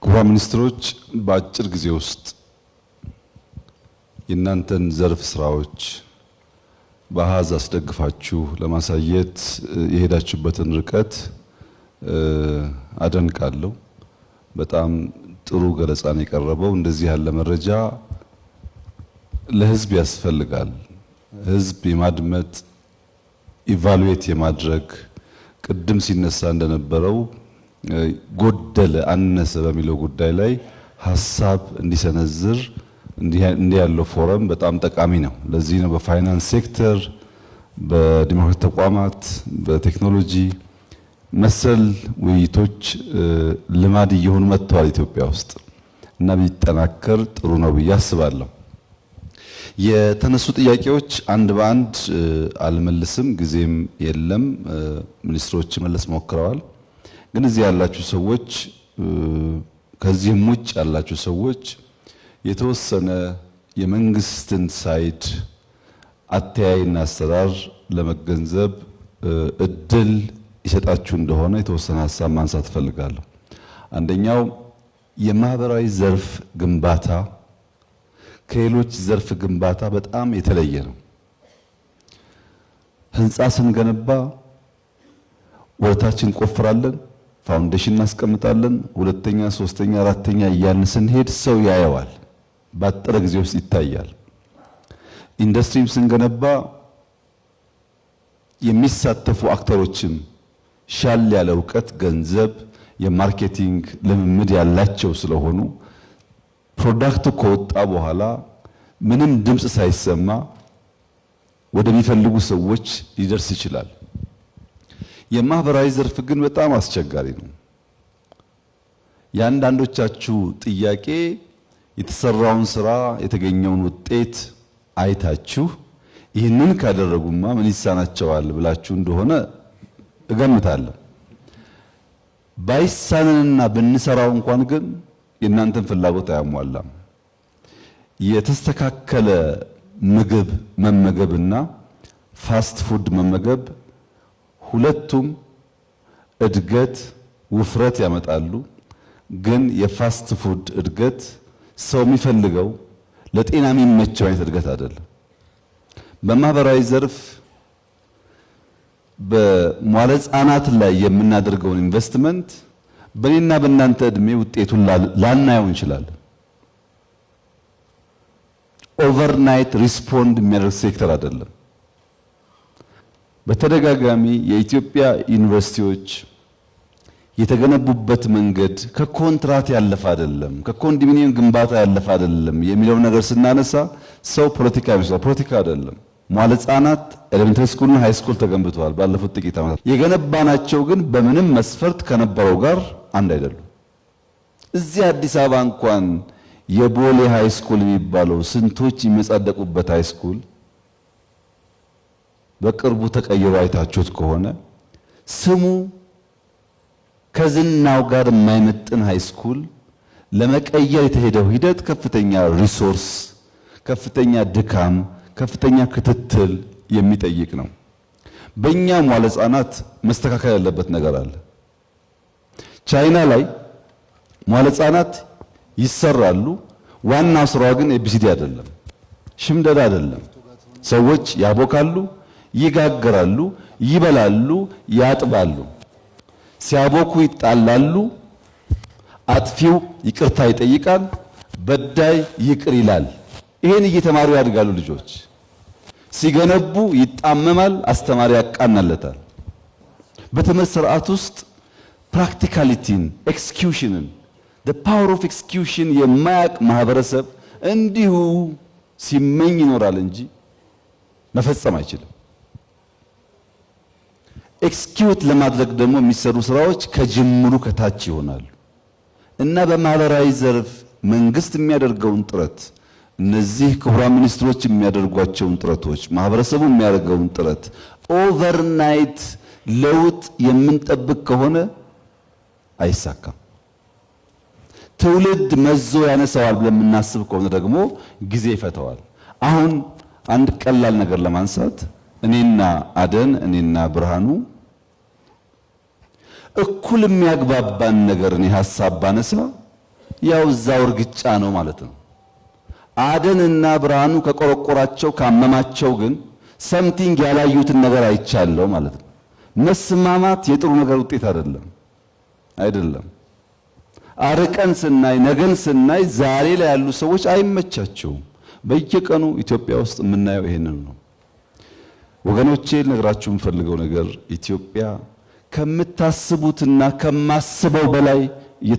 ክቡራን ሚኒስትሮች በአጭር ጊዜ ውስጥ የእናንተን ዘርፍ ስራዎች በአሃዝ አስደግፋችሁ ለማሳየት የሄዳችሁበትን ርቀት አደንቃለሁ። በጣም ጥሩ ገለጻ ነው የቀረበው። እንደዚህ ያለ መረጃ ለህዝብ ያስፈልጋል። ህዝብ የማድመጥ ኢቫሉዌት የማድረግ ቅድም ሲነሳ እንደነበረው ጎደለ አነሰ በሚለው ጉዳይ ላይ ሐሳብ እንዲሰነዝር እንዲህ ያለው ፎረም በጣም ጠቃሚ ነው። ለዚህ ነው በፋይናንስ ሴክተር፣ በዲሞክራሲ ተቋማት፣ በቴክኖሎጂ መሰል ውይይቶች ልማድ እየሆኑ መጥተዋል ኢትዮጵያ ውስጥ እና ቢጠናከር ጥሩ ነው ብዬ አስባለሁ። የተነሱ ጥያቄዎች አንድ በአንድ አልመልስም፣ ጊዜም የለም። ሚኒስትሮች መለስ ሞክረዋል። ግን እዚህ ያላችሁ ሰዎች ከዚህም ውጭ ያላችሁ ሰዎች የተወሰነ የመንግስትን ሳይድ አተያይና አሰራር ለመገንዘብ እድል ይሰጣችሁ እንደሆነ የተወሰነ ሀሳብ ማንሳት ፈልጋለሁ። አንደኛው የማህበራዊ ዘርፍ ግንባታ ከሌሎች ዘርፍ ግንባታ በጣም የተለየ ነው። ህንፃ ስንገነባ ወደታችን እንቆፍራለን፣ ፋውንዴሽን እናስቀምጣለን፣ ሁለተኛ፣ ሶስተኛ፣ አራተኛ እያልን ስንሄድ ሰው ያየዋል፣ ባጠረ ጊዜ ውስጥ ይታያል። ኢንዱስትሪም ስንገነባ የሚሳተፉ አክተሮችም ሻል ያለ እውቀት፣ ገንዘብ፣ የማርኬቲንግ ልምምድ ያላቸው ስለሆኑ ፕሮዳክቱ ከወጣ በኋላ ምንም ድምጽ ሳይሰማ ወደሚፈልጉ ሰዎች ሊደርስ ይችላል። የማህበራዊ ዘርፍ ግን በጣም አስቸጋሪ ነው። የአንዳንዶቻችሁ ጥያቄ የተሰራውን ስራ የተገኘውን ውጤት አይታችሁ ይህንን ካደረጉማ ምን ይሳናቸዋል ብላችሁ እንደሆነ እገምታለሁ። ባይሳንንና ብንሰራው እንኳን ግን የእናንተን ፍላጎት አያሟላም። የተስተካከለ ምግብ መመገብና ፋስት ፉድ መመገብ ሁለቱም እድገት፣ ውፍረት ያመጣሉ። ግን የፋስት ፉድ እድገት ሰው የሚፈልገው ለጤና የሚመቸው አይነት እድገት አይደለም። በማህበራዊ ዘርፍ በመዋለ ሕፃናት ላይ የምናደርገውን ኢንቨስትመንት በእኔና በእናንተ እድሜ ውጤቱን ላናየው እንችላለን። ኦቨርናይት ሪስፖንድ የሚያደርግ ሴክተር አይደለም። በተደጋጋሚ የኢትዮጵያ ዩኒቨርሲቲዎች የተገነቡበት መንገድ ከኮንትራት ያለፈ አይደለም፣ ከኮንዶሚኒየም ግንባታ ያለፈ አይደለም የሚለው ነገር ስናነሳ ሰው ፖለቲካ ይመስላል። ፖለቲካ አይደለም። መዋለ ሕፃናት ኤሌመንተሪ ስኩልና ሃይ ስኩል ተገንብተዋል ባለፉት ጥቂት ዓመታት። የገነባናቸው ግን በምንም መስፈርት ከነበረው ጋር አንድ አይደሉም። እዚህ አዲስ አበባ እንኳን የቦሌ ሃይ ስኩል የሚባለው ስንቶች የሚመጻደቁበት ሃይ ስኩል በቅርቡ ተቀይሮ አይታችሁት ከሆነ ስሙ ከዝናው ጋር የማይመጥን ሃይ ስኩል ለመቀየር የተሄደው ሂደት ከፍተኛ ሪሶርስ፣ ከፍተኛ ድካም፣ ከፍተኛ ክትትል የሚጠይቅ ነው። በእኛ መዋለ ሕፃናት መስተካከል ያለበት ነገር አለ። ቻይና ላይ መዋለ ሕፃናት ይሰራሉ። ዋናው ስራው ግን ኤቢሲዲ አይደለም፣ ሽምደዳ አይደለም። ሰዎች ያቦካሉ፣ ይጋገራሉ፣ ይበላሉ፣ ያጥባሉ። ሲያቦኩ ይጣላሉ። አጥፊው ይቅርታ ይጠይቃል፣ በዳይ ይቅር ይላል። ይሄን እየተማሩ ያድጋሉ ልጆች። ሲገነቡ ይጣመማል፣ አስተማሪ ያቃናለታል። በትምህርት ስርዓት ውስጥ ፕራክቲካሊቲን፣ ኤክስኪዩሽንን፣ the power of execution የማያውቅ ማህበረሰብ እንዲሁ ሲመኝ ይኖራል እንጂ መፈጸም አይችልም። ኤክስኪዩት ለማድረግ ደግሞ የሚሰሩ ስራዎች ከጅምሩ ከታች ይሆናሉ እና በማህበራዊ ዘርፍ መንግስት የሚያደርገውን ጥረት፣ እነዚህ ክቡራን ሚኒስትሮች የሚያደርጓቸውን ጥረቶች፣ ማህበረሰቡ የሚያደርገውን ጥረት ኦቨርናይት ለውጥ የምንጠብቅ ከሆነ አይሳካም። ትውልድ መዞ ያነሳዋል ብለን የምናስብ ከሆነ ደግሞ ጊዜ ይፈተዋል። አሁን አንድ ቀላል ነገር ለማንሳት እኔና አደን እኔና ብርሃኑ እኩል የሚያግባባን ነገር እኔ ሐሳብ ባነሳ ያው እዛው እርግጫ ነው ማለት ነው። አደንና ብርሃኑ ከቆረቆራቸው ካመማቸው ግን ሰምቲንግ ያላዩትን ነገር አይቻለው ማለት ነው። መስማማት የጥሩ ነገር ውጤት አይደለም። አርቀን ስናይ ነገን ስናይ ዛሬ ላይ ያሉ ሰዎች አይመቻቸውም። በየቀኑ ኢትዮጵያ ውስጥ የምናየው ይሄንን ነው። ወገኖቼ ልነግራችሁ የምፈልገው ነገር ኢትዮጵያ ከምታስቡትና ከማስበው በላይ